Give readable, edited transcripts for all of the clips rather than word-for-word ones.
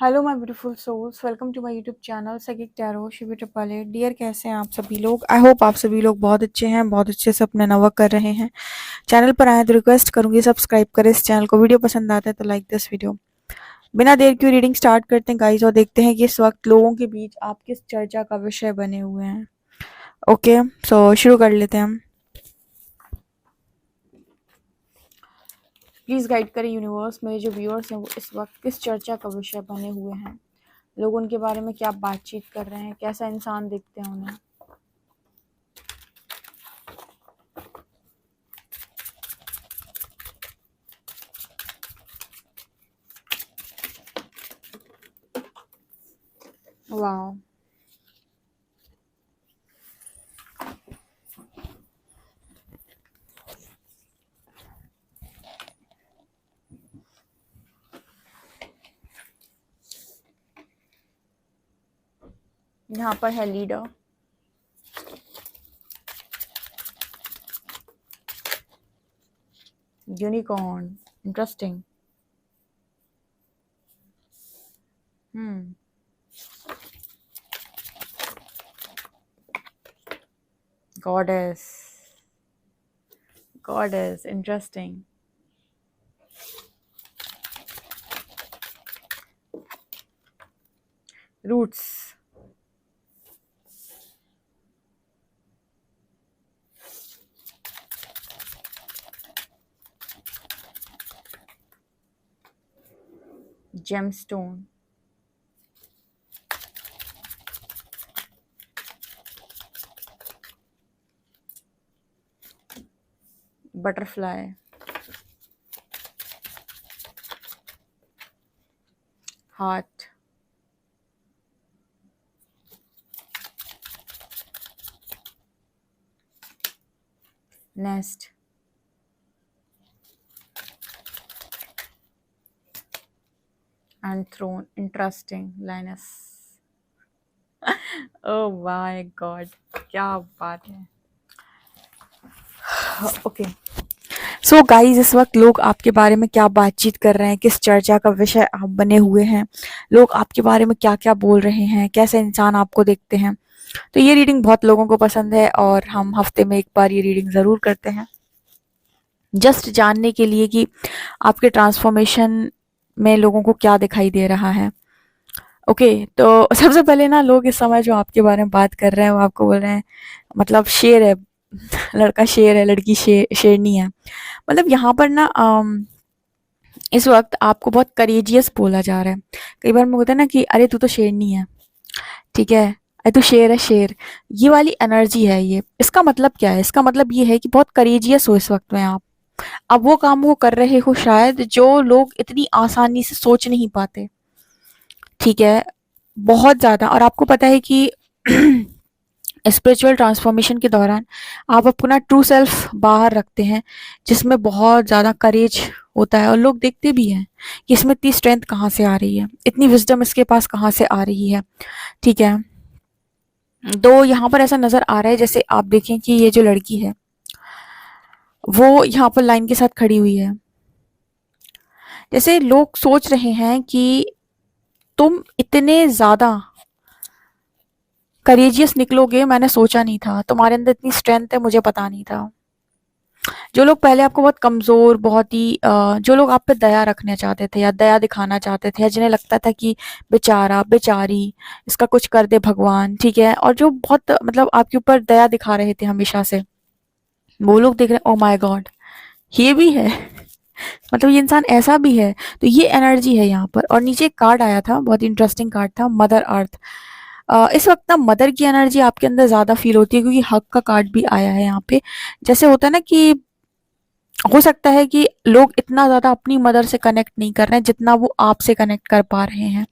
Hello my beautiful souls, welcome to my YouTube channel psychic tarot Shivi triple eight. Dear, कैसे हैं आप सभी लोग? आई होप आप सभी लोग बहुत अच्छे हैं, बहुत अच्छे से अपना नवा कर रहे हैं। चैनल पर आए तो रिक्वेस्ट करूंगी सब्सक्राइब करें इस चैनल को। वीडियो पसंद आता है तो लाइक दिस वीडियो। बिना देर क्यों रीडिंग स्टार्ट करते हैं गाइस, और देखते हैं कि इस वक्त लोगों के बीच आप किस चर्चा का विषय बने हुए हैं। ओके, सो शुरू कर लेते हैं हम। प्लीज़ गाइड करें यूनिवर्स, मेरे जो व्यूअर्स हैं वो इस वक्त किस चर्चा का विषय बने हुए हैं। लोग उनके बारे में क्या बातचीत कर रहे हैं, कैसा इंसान देखते हैं उन्हें। वाह, यहाँ पर है leader, unicorn, interesting. Goddess, goddess, interesting. Roots, gemstone, butterfly, heart, nest, and throne. Interesting lines. Oh my God, क्या बात है। ओके, सो गाइज, इस वक्त लोग आपके बारे में क्या बातचीत कर रहे हैं, किस चर्चा का विषय आप बने हुए हैं, लोग आपके बारे में क्या क्या बोल रहे हैं, कैसे इंसान आपको देखते हैं। तो ये रीडिंग बहुत लोगों को पसंद है और हम हफ्ते में एक बार ये रीडिंग ज़रूर करते हैं, जस्ट जानने के लिए कि आपके ट्रांसफॉर्मेशन में लोगों को क्या दिखाई दे रहा है। ओके, तो सबसे पहले ना, लोग इस समय जो आपके बारे में बात कर रहे हैं वो आपको बोल रहे हैं मतलब शेर है, लड़का शेर है, लड़की शेरनी है। मतलब यहाँ पर ना इस वक्त आपको बहुत करेजियस बोला जा रहा है। कई बार मैं बोलता है ना कि अरे तू तो शेरनी है, ठीक है, अरे तू शेर है, शेर। ये वाली एनर्जी है ये। इसका मतलब क्या है? इसका मतलब ये है कि बहुत करेजियस हो इस वक्त में आप। अब वो काम वो कर रहे हो शायद जो लोग इतनी आसानी से सोच नहीं पाते, ठीक है, बहुत ज़्यादा। और आपको पता है कि स्पिरिचुअल ट्रांसफॉर्मेशन के दौरान आप अपना ट्रू सेल्फ बाहर रखते हैं, जिसमें बहुत ज़्यादा करेज होता है, और लोग देखते भी हैं कि इसमें इतनी स्ट्रेंथ कहाँ से आ रही है, इतनी विजडम इसके पास कहाँ से आ रही है, ठीक है। तो यहाँ पर ऐसा नज़र आ रहा है जैसे आप देखें कि ये जो लड़की है वो यहाँ पर लाइन के साथ खड़ी हुई है। जैसे लोग सोच रहे हैं कि तुम इतने ज़्यादा करेजियस निकलोगे, मैंने सोचा नहीं था, तुम्हारे अंदर इतनी स्ट्रेंथ है, मुझे पता नहीं था। जो लोग पहले आपको बहुत कमज़ोर, बहुत ही जो लोग आप पे दया रखना चाहते थे या दया दिखाना चाहते थे, या जिन्हें लगता था कि बेचारा, बेचारी, इसका कुछ कर दे भगवान, ठीक है, और जो बहुत मतलब आपके ऊपर दया दिखा रहे थे हमेशा से, वो लोग देख रहे हैं, ओ माय गॉड, ये भी है। मतलब ये इंसान ऐसा भी है। तो ये एनर्जी है यहाँ पर। और नीचे एक कार्ड आया था, बहुत इंटरेस्टिंग कार्ड था, मदर अर्थ। इस वक्त ना मदर की एनर्जी आपके अंदर ज़्यादा फील होती है, क्योंकि हक का कार्ड भी आया है यहाँ पे। जैसे होता है ना कि हो सकता है कि लोग इतना ज़्यादा अपनी मदर से कनेक्ट नहीं कर रहे हैं जितना वो आपसे कनेक्ट कर पा रहे हैं।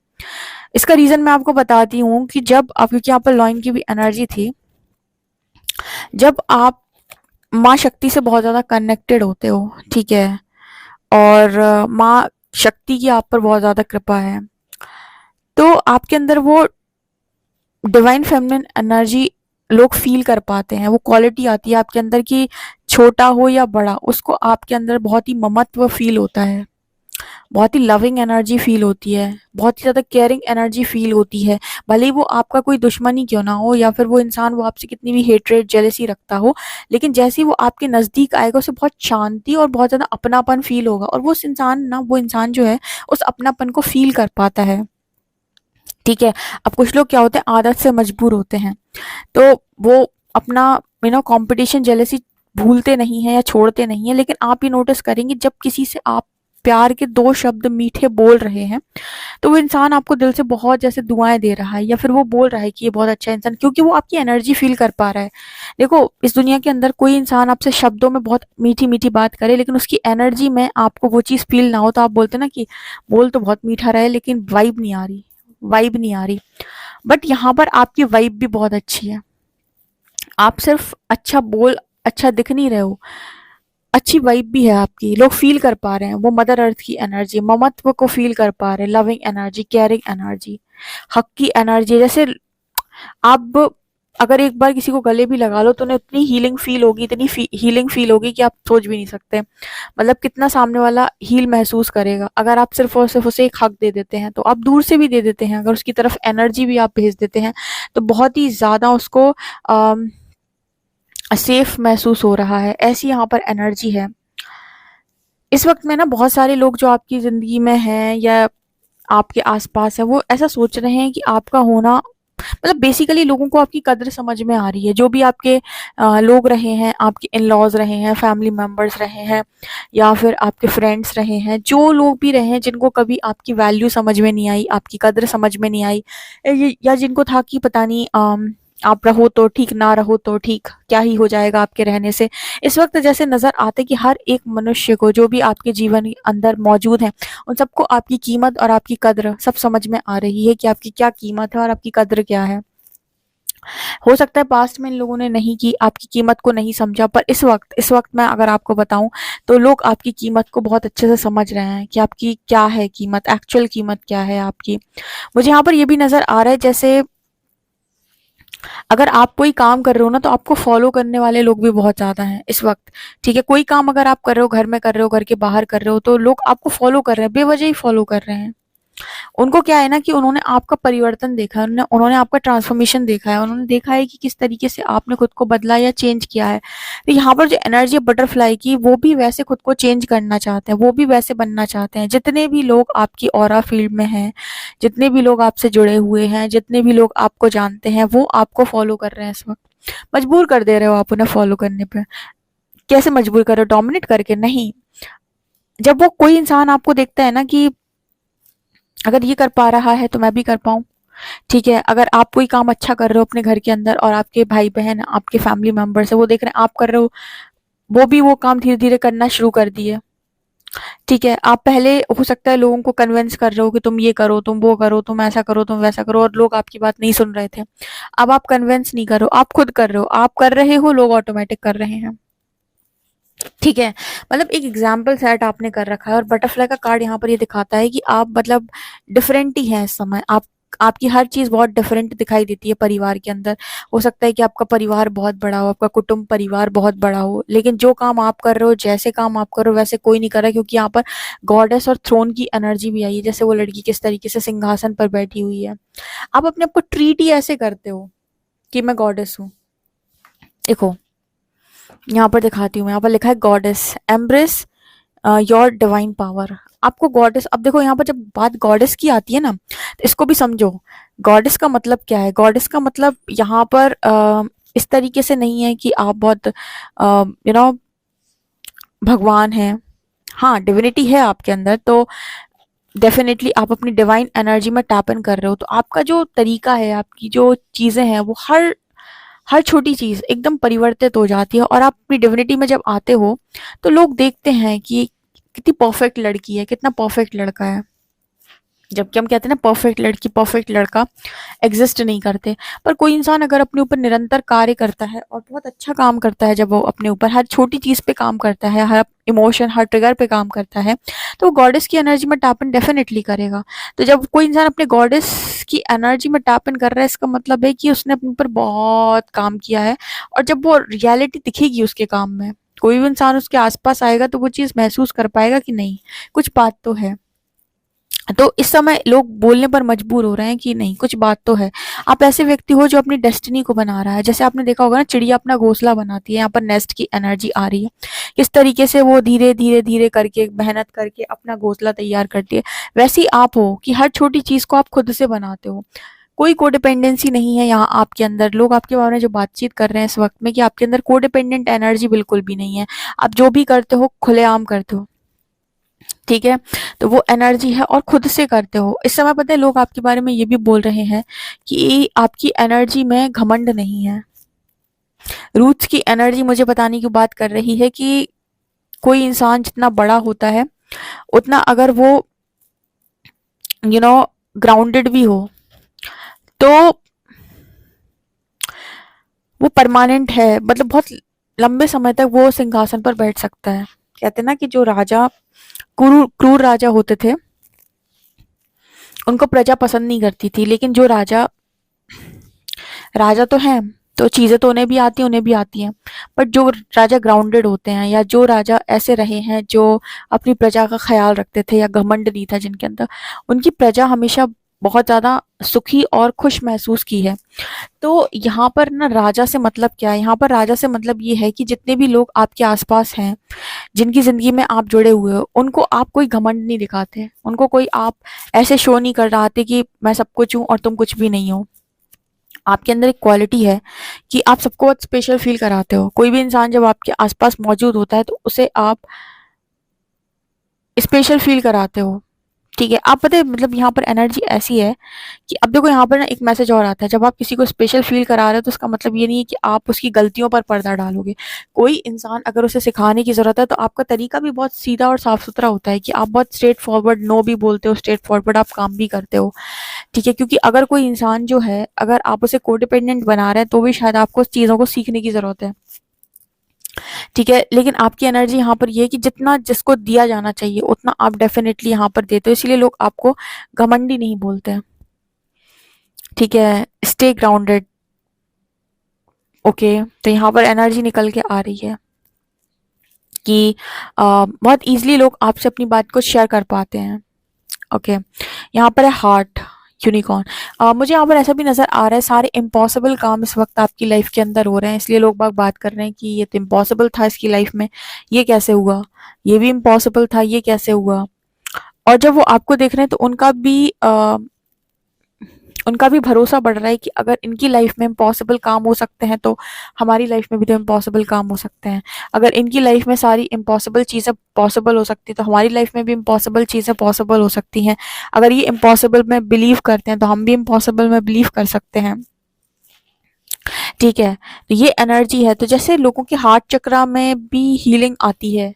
इसका रीज़न मैं आपको बताती हूँ कि जब आप, क्योंकि यहाँ पर लॉइन की भी एनर्जी थी, जब आप माँ शक्ति से बहुत ज़्यादा कनेक्टेड होते हो, ठीक है, और माँ शक्ति की आप पर बहुत ज़्यादा कृपा है, तो आपके अंदर वो डिवाइन फेमिनिन एनर्जी लोग फील कर पाते हैं। वो क्वालिटी आती है आपके अंदर कि छोटा हो या बड़ा, उसको आपके अंदर बहुत ही ममत्व फील होता है। बहुत ही लविंग एनर्जी फील होती है, बहुत ही ज़्यादा केयरिंग एनर्जी फील होती है। भले ही वो आपका कोई दुश्मन ही क्यों ना हो, या फिर वो इंसान वो आपसे कितनी भी हेट्रेड जेलेसी रखता हो, लेकिन जैसे ही वो आपके नज़दीक आएगा उसे बहुत शांति और बहुत ज़्यादा अपनापन फील होगा, और वो इंसान जो है उस अपनापन को फील कर पाता है। ठीक है। अब कुछ लोग क्या होते हैं, आदत से मजबूर होते हैं, तो वो अपना कंपटीशन जेलेसी भूलते नहीं है या छोड़ते नहीं है। लेकिन आप ये नोटिस करेंगे, जब किसी से आप प्यार के 2 शब्द मीठे बोल रहे हैं, तो वो इंसान आपको दिल से बहुत जैसे दुआएं दे रहा है, या फिर वो बोल रहा है कि ये बहुत अच्छा इंसान, क्योंकि वो आपकी एनर्जी फील कर पा रहा है। देखो, इस दुनिया के अंदर कोई इंसान आपसे शब्दों में बहुत मीठी मीठी बात करे, लेकिन उसकी एनर्जी में आपको वो चीज़ फील ना हो, तो आप बोलते ना कि बोल तो बहुत मीठा रहा है लेकिन वाइब नहीं आ रही। बट यहाँ पर आपकी वाइब भी बहुत अच्छी है। आप सिर्फ अच्छा दिख नहीं रहे हो, अच्छी वाइब भी है आपकी, लोग फील कर पा रहे हैं वो मदर अर्थ की एनर्जी, ममत्व को फील कर पा रहे हैं, लविंग एनर्जी, केयरिंग एनर्जी, हक की एनर्जी। जैसे आप अगर एक बार किसी को गले भी लगा लो तो उन्हें इतनी हीलिंग फील होगी, हीलिंग फील होगी कि आप सोच भी नहीं सकते। मतलब कितना सामने वाला हील महसूस करेगा। अगर आप सिर्फ और सिर्फ उसे एक हक दे देते हैं, तो आप दूर से भी दे देते हैं, अगर उसकी तरफ एनर्जी भी आप भेज देते हैं, तो बहुत ही ज़्यादा उसको सेफ महसूस हो रहा है। ऐसी यहाँ पर एनर्जी है। इस वक्त में ना बहुत सारे लोग जो आपकी ज़िंदगी में हैं या आपके आसपास है, वो ऐसा सोच रहे हैं कि आपका होना, मतलब बेसिकली लोगों को आपकी कद्र समझ में आ रही है। जो भी आपके लोग रहे हैं, आपके इन लॉज रहे हैं, फैमिली मेम्बर्स रहे हैं, या फिर आपके फ्रेंड्स रहे हैं, जो लोग भी रहे हैं जिनको कभी आपकी वैल्यू समझ में नहीं आई, आपकी कद्र समझ में नहीं आई, या जिनको था कि पता नहीं आप रहो तो ठीक, ना रहो तो ठीक, क्या ही हो जाएगा आपके रहने से। इस वक्त जैसे नजर आते कि हर एक मनुष्य को, जो भी आपके जीवन के अंदर मौजूद है, उन सबको आपकी कीमत और आपकी कद्र सब समझ में आ रही है कि आपकी क्या कीमत है और आपकी कद्र क्या है। हो सकता है पास्ट में इन लोगों ने नहीं की, आपकी कीमत को नहीं समझा, पर इस वक्त मैं अगर आपको बताऊं, तो लोग आपकी कीमत को बहुत अच्छे से समझ रहे हैं कि आपकी क्या है कीमत, एक्चुअल कीमत क्या है आपकी। मुझे यहाँ पर ये भी नजर आ रहा है, जैसे अगर आप कोई काम कर रहे हो ना, तो आपको फॉलो करने वाले लोग भी बहुत ज़्यादा हैं इस वक्त। ठीक है, कोई काम अगर आप कर रहे हो, घर में कर रहे हो, घर के बाहर कर रहे हो, तो लोग आपको फॉलो कर रहे हैं, बेवजह ही फॉलो कर रहे हैं। उनको क्या है ना कि उन्होंने आपका परिवर्तन देखा है, उन्होंने उन्होंने आपका ट्रांसफॉर्मेशन देखा है, उन्होंने देखा है कि किस तरीके से आपने खुद को बदला या चेंज किया है। तो यहाँ पर जो एनर्जी है बटरफ्लाई की, वो भी वैसे खुद को चेंज करना चाहते हैं, वो भी वैसे बनना चाहते हैं। जितने भी लोग आपकी ऑरा फील्ड में हैं, जितने भी लोग आपसे जुड़े हुए हैं, जितने भी लोग आपको जानते हैं, वो आपको फॉलो कर रहे हैं इस वक्त। मजबूर कर दे रहे हो आप उन्हें फॉलो करने पे। कैसे मजबूर कर रहे हो? डोमिनेट करके नहीं। जब वो कोई इंसान आपको देखता है ना कि अगर ये कर पा रहा है तो मैं भी कर पाऊँ। ठीक है, अगर आप कोई काम अच्छा कर रहे हो अपने घर के अंदर, और आपके भाई-बहन, आपके फैमिली मेंबर्स हैं, वो देख रहे हैं आप कर रहे हो, वो भी वो काम धीरे-धीरे करना शुरू कर दिए। ठीक है, आप पहले हो सकता है लोगों को कन्विंस कर रहे हो कि तुम ये करो, तुम वो करो, तुम ऐसा करो, तुम वैसा करो, और लोग आपकी बात नहीं सुन रहे थे। अब आप कन्विंस नहीं कर रहे हो, आप खुद कर रहे हो। आप कर रहे हो, लोग ऑटोमैटिक कर रहे हैं। ठीक है, मतलब एक एग्जाम्पल सेट आपने कर रखा है, और बटरफ्लाई का कार्ड यहाँ पर ये दिखाता है कि आप मतलब डिफरेंट ही हैं इस समय। आप आपकी हर चीज़ बहुत डिफरेंट दिखाई देती है परिवार के अंदर। हो सकता है कि आपका परिवार बहुत बड़ा हो, आपका कुटुंब परिवार बहुत बड़ा हो, लेकिन जो काम आप कर रहे हो, जैसे काम आप कर रहे हो, वैसे कोई नहीं कर रहा, क्योंकि यहाँ पर गॉडेस और थ्रोन की एनर्जी भी आई है। जैसे वो लड़की किस तरीके से सिंहासन पर बैठी हुई है, आप अपने आप को ट्रीट ही ऐसे करते हो कि मैं गॉडेस हूँ। देखो, यहाँ पर दिखाती हूँ मैं, यहाँ पर लिखा है goddess embrace your divine power. आपको गॉडेस, अब देखो यहाँ पर जब बात गॉडेस की आती है ना, तो इसको भी समझो। गॉडेस का मतलब क्या है? गॉडेस का मतलब यहाँ पर इस तरीके से नहीं है कि आप बहुत भगवान हैं। हाँ, डिविनिटी है आपके अंदर, तो डेफिनेटली आप अपनी डिवाइन एनर्जी में टैप इन कर रहे हो। तो आपका जो तरीका है, आपकी जो चीज़ें हैं, वो हर हर छोटी चीज़ एकदम परिवर्तित हो जाती है, और आप अपनी डिविनिटी में जब आते हो, तो लोग देखते हैं कि कितनी परफेक्ट लड़की है, कितना परफेक्ट लड़का है। जबकि हम कहते हैं ना, परफेक्ट लड़की, परफेक्ट लड़का एग्जिस्ट नहीं करते। पर कोई इंसान अगर अपने ऊपर निरंतर कार्य करता है और बहुत अच्छा काम करता है, जब वो अपने ऊपर हर छोटी चीज़ पे काम करता है, हर इमोशन, हर ट्रिगर पे काम करता है, तो वो गॉडेस की एनर्जी में टैप इन डेफिनेटली करेगा। तो जब कोई इंसान अपने गॉडेस की एनर्जी में टैप इन कर रहा है, इसका मतलब है कि उसने अपने ऊपर बहुत काम किया है, और जब वो रियलिटी दिखेगी उसके काम में, कोई भी इंसान उसके आसपास आएगा तो वो चीज़ महसूस कर पाएगा कि नहीं, कुछ बात तो है। तो इस समय लोग बोलने पर मजबूर हो रहे हैं कि नहीं, कुछ बात तो है। आप ऐसे व्यक्ति हो जो अपनी डेस्टिनी को बना रहा है। जैसे आपने देखा होगा ना, चिड़िया अपना घोंसला बनाती है, यहाँ पर नेस्ट की एनर्जी आ रही है। किस तरीके से वो धीरे धीरे धीरे करके मेहनत करके अपना घोंसला तैयार करती है। वैसे ही आप हो कि हर छोटी चीज को आप खुद से बनाते हो। कोई कोडिपेंडेंसी नहीं है यहाँ आपके अंदर। लोग आपके बारे में जो बातचीत कर रहे हैं इस वक्त में कि आपके अंदर कोडिपेंडेंट एनर्जी बिल्कुल भी नहीं है। आप जो भी करते हो खुलेआम करते हो, ठीक है। तो वो एनर्जी है और खुद से करते हो। इस समय पता है लोग आपके बारे में ये भी बोल रहे हैं कि आपकी एनर्जी में घमंड नहीं है। रूट्स की एनर्जी मुझे बताने की बात कर रही है कि कोई इंसान जितना बड़ा होता है उतना अगर वो यू नो ग्राउंडेड भी हो तो वो परमानेंट है, मतलब बहुत लंबे समय तक वो सिंहासन पर बैठ सकता है। कहते हैं ना कि जो राजा क्रूर क्रूर राजा होते थे उनको प्रजा पसंद नहीं करती थी, लेकिन जो राजा राजा तो हैं, तो चीजें तो उन्हें भी आती हैं, उन्हें भी आती हैं। बट जो राजा ग्राउंडेड होते हैं या जो राजा ऐसे रहे हैं जो अपनी प्रजा का ख्याल रखते थे या घमंड नहीं था जिनके अंदर, उनकी प्रजा हमेशा बहुत ज्यादा सुखी और खुश महसूस की है। तो यहाँ पर ना राजा से मतलब क्या है, यहाँ पर राजा से मतलब ये है कि जितने भी लोग आपके आसपास हैं, जिनकी जिंदगी में आप जुड़े हुए हो, उनको आप कोई घमंड नहीं दिखाते, उनको कोई आप ऐसे शो नहीं कर रहा थे कि मैं सब कुछ हूँ और तुम कुछ भी नहीं हो। आपके अंदर एक क्वालिटी है कि आप सबको बहुत स्पेशल फील कराते हो। कोई भी इंसान जब आपके आसपास मौजूद होता है तो उसे आप स्पेशल फील कराते हो, ठीक है। आप पता है मतलब यहाँ पर एनर्जी ऐसी है कि अब देखो यहाँ पर ना एक मैसेज और आता है, जब आप किसी को स्पेशल फील करा रहे हो तो उसका मतलब ये नहीं है कि आप उसकी गलतियों पर पर्दा डालोगे। कोई इंसान अगर उसे सिखाने की जरूरत है तो आपका तरीका भी बहुत सीधा और साफ सुथरा होता है कि आप बहुत स्ट्रेट फॉरवर्ड नो भी बोलते हो, स्ट्रेट फॉरवर्ड आप काम भी करते हो, ठीक है। क्योंकि अगर कोई इंसान जो है, अगर आप उसे कोडिपेंडेंट बना रहे हैं तो भी शायद आपको चीज़ों को सीखने की ज़रूरत है, ठीक है। लेकिन आपकी एनर्जी यहाँ पर ये है कि जितना जिसको दिया जाना चाहिए उतना आप डेफिनेटली यहाँ पर देते हो, इसलिए लोग आपको घमंडी नहीं बोलते हैं, ठीक है। Stay grounded, okay. तो यहाँ पर एनर्जी निकल के आ रही है कि बहुत ईजिली लोग आपसे अपनी बात को शेयर कर पाते हैं, ओके। यहाँ पर है हार्ट, यूनिकॉर्न। मुझे यहाँ पर ऐसा भी नजर आ रहा है सारे इम्पॉसिबल काम इस वक्त आपकी लाइफ के अंदर हो रहे हैं, इसलिए लोग बाग बात कर रहे हैं कि ये तो इम्पॉसिबल था इसकी लाइफ में, ये कैसे हुआ, ये भी इम्पॉसिबल था, ये कैसे हुआ। और जब वो आपको देख रहे हैं तो उनका भी भरोसा बढ़ रहा है कि अगर इनकी लाइफ में इम्पॉसिबल काम हो सकते हैं तो हमारी लाइफ में भी तो इम्पॉसिबल काम हो सकते हैं। अगर इनकी लाइफ में सारी इम्पॉसिबल चीज़ें पॉसिबल हो सकती हैं तो हमारी लाइफ में भी इम्पॉसिबल चीज़ें पॉसिबल हो सकती हैं। अगर ये इम्पॉसिबल में बिलीव करते हैं तो हम भी इम्पॉसिबल में बिलीव कर सकते हैं, ठीक है। तो ये एनर्जी है। तो जैसे लोगों के हार्ट चक्रा में भी हीलिंग आती है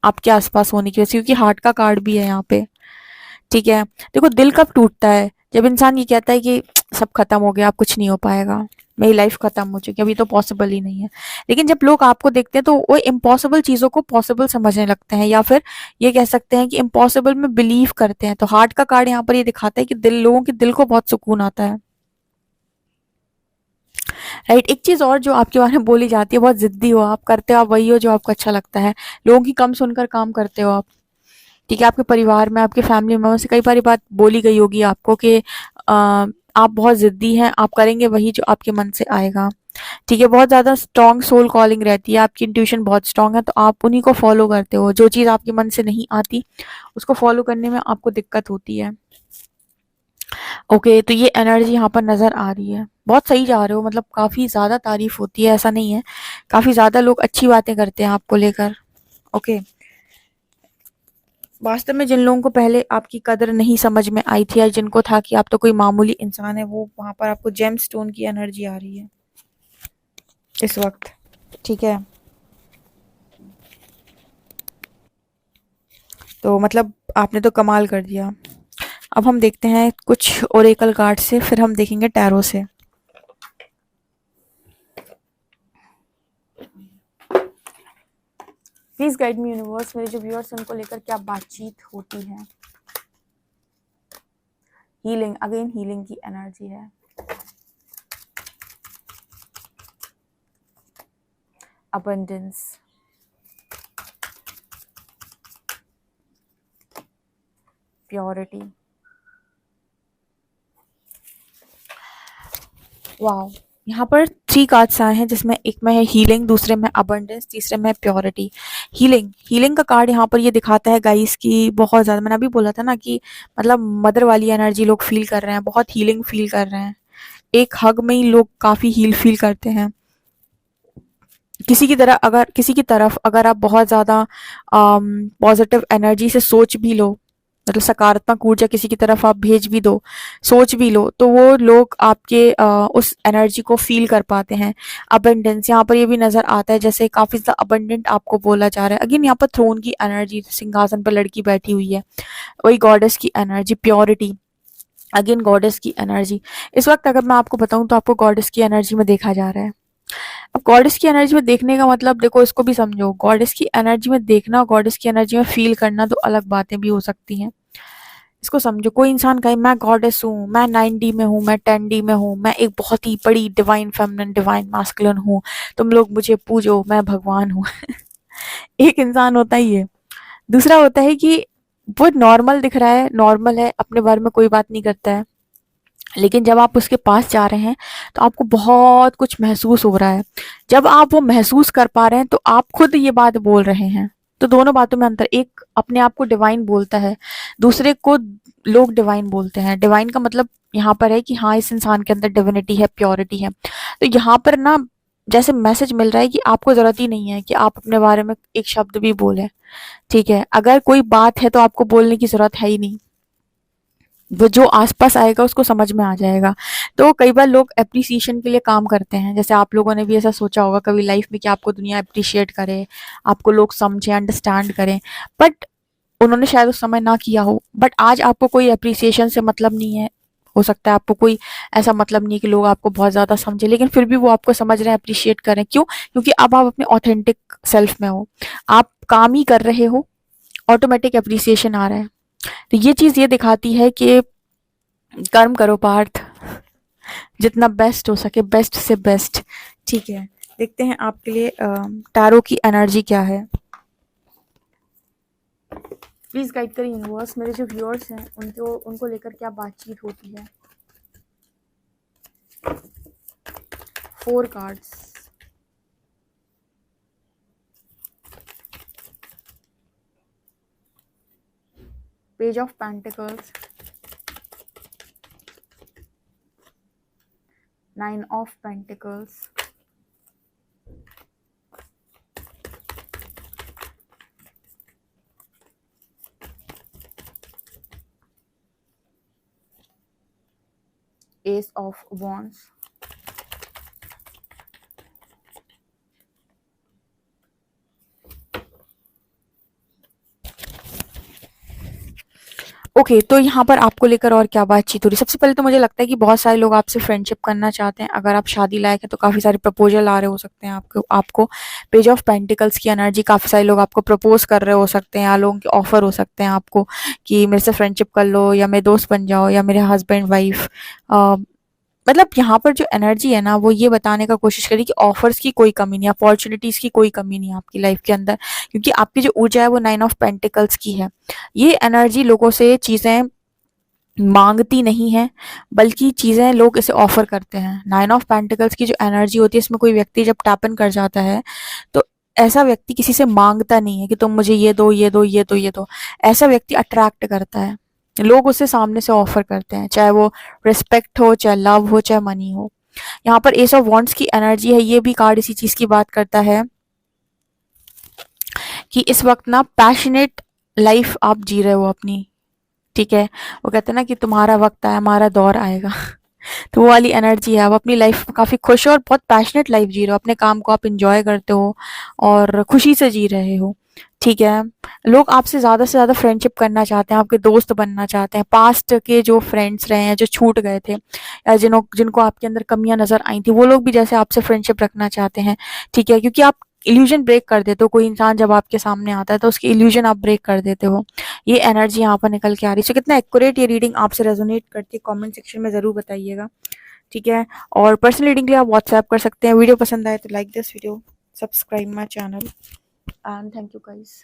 आपके आसपास होने की वजह से, क्योंकि हार्ट का कार्ड भी है यहाँ पे, ठीक है। देखो दिल कब टूटता है, जब इंसान ये कहता है कि सब खत्म हो गया, अब कुछ नहीं हो पाएगा, मेरी लाइफ खत्म हो चुकी है, अभी तो पॉसिबल ही नहीं है। लेकिन जब लोग आपको देखते हैं तो वो इम्पॉसिबल चीजों को पॉसिबल समझने लगते हैं, या फिर ये कह सकते हैं कि इम्पॉसिबल में बिलीव करते हैं। तो हार्ट का कार्ड यहाँ पर ये दिखाता है कि दिल, लोगों के दिल को बहुत सुकून आता है, राइट। एक चीज और जो आपके बारे में बोली जाती है, बहुत जिद्दी हो आप, करते हो आप वही हो जो आपको अच्छा लगता है, लोगों की कम सुनकर काम करते हो आप, ठीक है। आपके परिवार में, आपके फैमिली मेंबर से कई बार बात बोली गई होगी आपको कि आप बहुत जिद्दी हैं, आप करेंगे वही जो आपके मन से आएगा, ठीक है। बहुत ज़्यादा स्ट्रॉन्ग सोल कॉलिंग रहती है, आपकी इंट्यूशन बहुत स्ट्रॉन्ग है, तो आप उन्हीं को फॉलो करते हो। जो चीज़ आपके मन से नहीं आती उसको फॉलो करने में आपको दिक्कत होती है, ओके। तो ये एनर्जी यहाँ पर नज़र आ रही है। बहुत सही जा रहे हो, मतलब काफ़ी ज़्यादा तारीफ होती है, ऐसा नहीं है, काफ़ी ज़्यादा लोग अच्छी बातें करते हैं आपको लेकर, ओके। वास्तव में जिन लोगों को पहले आपकी कदर नहीं समझ में आई थी या जिनको था कि आप तो कोई मामूली इंसान है, वो वहां पर आपको जेम स्टोन की एनर्जी आ रही है इस वक्त, ठीक है। तो मतलब आपने तो कमाल कर दिया। अब हम देखते हैं कुछ ओरेकल कार्ड से, फिर हम देखेंगे टैरो से। प्लीज गाइड मी यूनिवर्स, मेरे जो व्यूअर्स हैं उनको लेकर क्या बातचीत होती है। हीलिंग, अगेन हीलिंग की एनर्जी है। Abundance, purity. वाओ, यहाँ पर 3 कार्ड्स आए हैं जिसमें एक में है हीलिंग, दूसरे में अबंडेंस, तीसरे में प्योरिटी। हीलिंग का कार्ड यहाँ पर ये दिखाता है गाइस कि बहुत ज़्यादा, मैंने अभी बोला था ना कि मतलब मदर वाली एनर्जी लोग फील कर रहे हैं, बहुत हीलिंग फील कर रहे हैं। एक हग में ही लोग काफ़ी हील फील करते हैं। किसी की तरफ अगर आप बहुत ज़्यादा पॉजिटिव एनर्जी से सोच भी लो, मतलब सकारात्मक ऊर्जा किसी की तरफ आप भेज भी दो, सोच भी लो, तो वो लोग आपके उस एनर्जी को फील कर पाते हैं। अबंडेंस यहाँ पर ये भी नज़र आता है, जैसे काफ़ी ज़्यादा अबंडेंट आपको बोला जा रहा है। अगेन यहाँ पर थ्रोन की एनर्जी, सिंहासन पर लड़की बैठी हुई है, वही गॉडेस की एनर्जी। प्योरिटी, अगेन गॉडेस की एनर्जी। इस वक्त अगर मैं आपको बताऊं तो आपको गॉडेस की एनर्जी में देखा जा रहा है। अब गॉडेस की एनर्जी में देखने का मतलब देखो, इसको भी समझो, गॉडेस की एनर्जी में देखना और गॉडेस की एनर्जी में फील करना दो अलग बातें भी हो सकती हैं। इसको समझो, कोई इंसान कहे मैं गॉडेस हूँ, मैं 9D में हूँ, मैं 10D में हूँ, मैं एक बहुत ही बड़ी डिवाइन फेमिनिन, डिवाइन मास्कुलिन हूँ, तुम लोग मुझे पूजो, मैं भगवान हूँ। एक इंसान होता ही है। दूसरा होता है कि वो नॉर्मल दिख रहा है, नॉर्मल है, अपने बारे में कोई बात नहीं करता है, लेकिन जब आप उसके पास जा रहे हैं तो आपको बहुत कुछ महसूस हो रहा है। जब आप वो महसूस कर पा रहे हैं तो आप खुद ये बात बोल रहे हैं। तो दोनों बातों में अंतर, एक अपने आप को डिवाइन बोलता है, दूसरे को लोग डिवाइन बोलते हैं। डिवाइन का मतलब यहाँ पर है कि हाँ, इस इंसान के अंदर डिविनिटी है, प्योरिटी है। तो यहाँ पर ना जैसे मैसेज मिल रहा है कि आपको ज़रूरत ही नहीं है कि आप अपने बारे में एक शब्द भी बोलें, ठीक है? अगर कोई बात है तो आपको बोलने की ज़रूरत है ही नहीं। वो जो आस-पास आएगा उसको समझ में आ जाएगा। तो कई बार लोग एप्रिसिएशन के लिए काम करते हैं। जैसे आप लोगों ने भी ऐसा सोचा होगा कभी लाइफ में कि आपको दुनिया एप्रिशिएट करे, आपको लोग समझें, अंडरस्टैंड करें। बट उन्होंने शायद उस समय ना किया हो। बट आज आपको कोई एप्रिसिएशन से मतलब नहीं है। हो सकता है आपको कोई ऐसा मतलब नहीं है कि लोग आपको बहुत ज़्यादा समझें, लेकिन फिर भी वो आपको समझ रहे हैं, एप्रिशिएट कर रहे हैं। क्यों? क्योंकि अब आप अपने ऑथेंटिक सेल्फ में हो। आप काम ही कर रहे हो, ऑटोमेटिक एप्रिसिएशन आ रहा है। तो ये चीज़ ये दिखाती है कि कर्म करो पार्थ, जितना बेस्ट हो सके, बेस्ट से बेस्ट, ठीक है? देखते हैं आपके लिए टैरो की एनर्जी क्या है। प्लीज़ गाइड करें यूनिवर्स, मेरे जो व्यूअर्स हैं उनको लेकर क्या बातचीत होती है। 4 cards, page of pentacles, 9 of pentacles, S of wands, okay तो यहाँ पर आपको लेकर और क्या बातचीत हो रही है? सबसे पहले तो मुझे लगता है कि बहुत सारे लोग आपसे फ्रेंडशिप करना चाहते हैं। अगर आप शादी लायक हैं तो काफ़ी सारे प्रपोजल आ रहे हो सकते हैं आपको। पेज ऑफ पेंटिकल्स की एनर्जी, काफ़ी सारे लोग आपको प्रपोज कर रहे हो सकते हैं, या लोगों के ऑफर हो सकते हैं आपको कि मेरे से फ्रेंडशिप कर लो, या मेरे दोस्त बन जाओ, या मेरे हस्बैंड वाइफ। मतलब यहाँ पर जो एनर्जी है ना, वो ये बताने का कोशिश करी कि ऑफर्स की कोई कमी नहीं, अपॉर्चुनिटीज़ की कोई कमी नहीं है आपकी लाइफ के अंदर, क्योंकि आपकी जो ऊर्जा है वो 9 ऑफ पेंटिकल्स की है। ये एनर्जी लोगों से चीज़ें मांगती नहीं है, बल्कि चीज़ें लोग इसे ऑफर करते हैं। 9 ऑफ पेंटिकल्स की जो एनर्जी होती है, इसमें कोई व्यक्ति जब टैप इन कर जाता है तो ऐसा व्यक्ति किसी से मांगता नहीं है कि तुम मुझे ये दो, ये दो, ये दो, ये दो। ऐसा व्यक्ति अट्रैक्ट करता है, लोग उसे सामने से ऑफर करते हैं, चाहे वो रिस्पेक्ट हो, चाहे लव हो, चाहे मनी हो। यहाँ पर एस ऑफ वॉन्ड्स की एनर्जी है, ये भी कार्ड इसी चीज़ की बात करता है कि इस वक्त ना पैशनेट लाइफ आप जी रहे हो अपनी, ठीक है? वो कहते हैं ना कि तुम्हारा वक्त आया, हमारा दौर आएगा। तो वो वाली एनर्जी है, आप अपनी लाइफ में काफ़ी खुश हो और बहुत पैशनेट लाइफ जी रहे हो, अपने काम को आप एंजॉय करते हो और खुशी से जी रहे हो, ठीक है? लोग आपसे ज़्यादा से ज़्यादा फ्रेंडशिप करना चाहते हैं, आपके दोस्त बनना चाहते हैं। पास्ट के जो फ्रेंड्स रहे हैं, जो छूट गए थे, या जिनको आपके अंदर कमियां नज़र आई थी, वो लोग भी जैसे आपसे फ्रेंडशिप रखना चाहते हैं, ठीक है? क्योंकि आप इल्यूजन ब्रेक कर देते हो। कोई इंसान जब आपके सामने आता है तो उसकी इल्यूजन आप ब्रेक कर देते हो। ये एनर्जी यहाँ पर निकल के आ रही है। सो कितना एक्यूरेट ये रीडिंग आपसे रेजोनेट करती है, कमेंट सेक्शन में ज़रूर बताइएगा, ठीक है? और पर्सनल रीडिंग के लिए आप व्हाट्सएप कर सकते हैं। वीडियो पसंद आए तो like this video, subscribe my channel, and thank you guys.